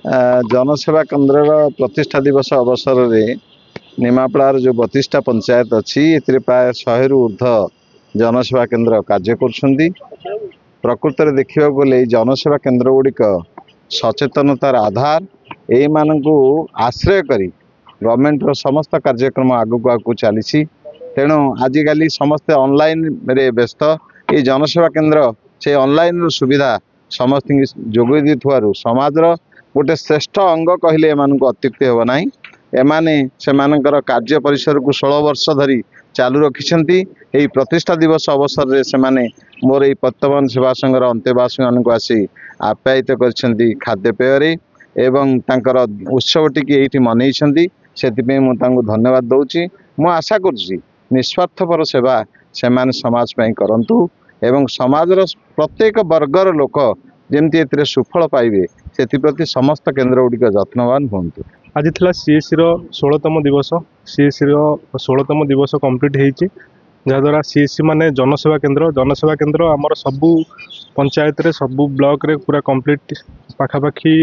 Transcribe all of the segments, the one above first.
जनसेवा केन्द्र प्रतिष्ठा दिवस अवसर में निमापड़ार जो 32टा पंचायत अच्छी ए प्राय 100 रु ऊर्ध जनसेवा केन्द्र कार्य कर प्रकृत में देखा गले जनसेवा केन्द्र गुड़िक सचेतनतार आधार यही मानू आश्रय करी गवर्नमेंट समस्त कार्यक्रम आगक आगू चली तेणु आजिकल समस्ते ऑनलाइन रे व्यस्त ये जनसेवा केन्द्र से ऑनलाइन सुविधा समस्त जोगे समाज गोटे श्रेष्ठ अंग कहले अत्युक्ति हे ना एमाने से कार्य परिसर को 16 वर्ष धरी चालू रखिंट यही प्रतिष्ठा दिवस अवसर में से मोर ये पत्तवन सेवा संघर अंतेवासी मानक आसी आप्यायित कर खाद्यपेय एवं तांकर उत्सव टी ये मनई से धन्यवाद दूची मु आशा करुँची निस्वार्थपर सेवा से समाज पाई करंतु एवं समाजर प्रत्येक वर्गर लोक जमती ए सुफल पाइबे से समस्त केन्द्र गुड़िक जत्नवान हूँ। आज थी सीएससी 16तम दिवस सीएससी 16तम दिवस कंप्लीट होती जहाद्वारा सीएससी माने जनसेवा केन्द्र आमर सबू पंचायत रे सबू ब्लॉक रे पूरा कंप्लीट पाखापाखि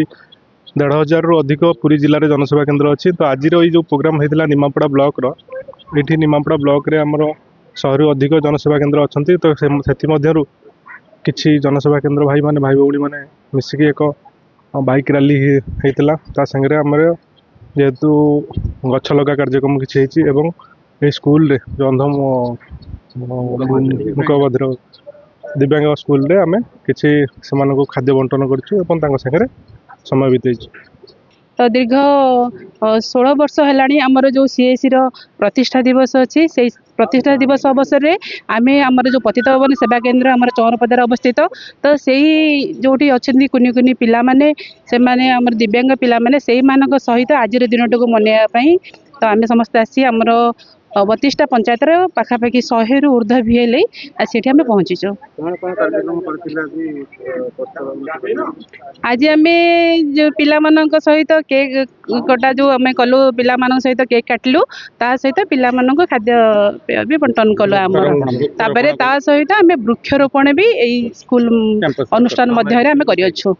1500 रु अधिक पुरी जिले में जनसेवा केन्द्र अच्छी। तो आज जो प्रोग्राम होता निमापड़ा ब्लॉक ये निमापड़ा ब्लॉक रे आमर 100 रु अधिक जनसेवा केन्द्र अच्छा। तो से किसी जनसेवा केन्द्र भाई माने भाई भौणी माने मिसिक एक बाइक रैली होता सागर आम जेहेतु गछ लगा कार्यक्रम किसी एवं ये स्कूल रे जो अंध मुखबधिर दिव्यांग स्कूल रे आमे किसी से खाद्य बंटन कर समय बीत। तो दीर्घ 16 वर्ष है आमर जो सीएससी प्रतिष्ठा दिवस अच्छी से प्रतिष्ठा दिवस अवसर में आम आमर जो पतितपावन सेवा केन्द्र आमर चौरपदार अवस्थित तो से जोटी अच्छा कुनि कुनि पिला माने से माने आमर दिव्यांग पिला माने से मानक सहित आज दिन को मनवाई तो आम समस्त आसी आमर 32टा पंचायत पाखापाखि 100 रु ऊर्ध भिएल से आम पहुँचीचु। आज आम जो पिला मानक सहित केक कटा जो आम कलु पिला मानक सहित केक काटलु ता सहित पिला मानक खाद्य भी बंटन कलु आमर तापर ता सहित आम वृक्षरोपण भी यही स्कूल अनुष्ठान मध्य आम करियछु।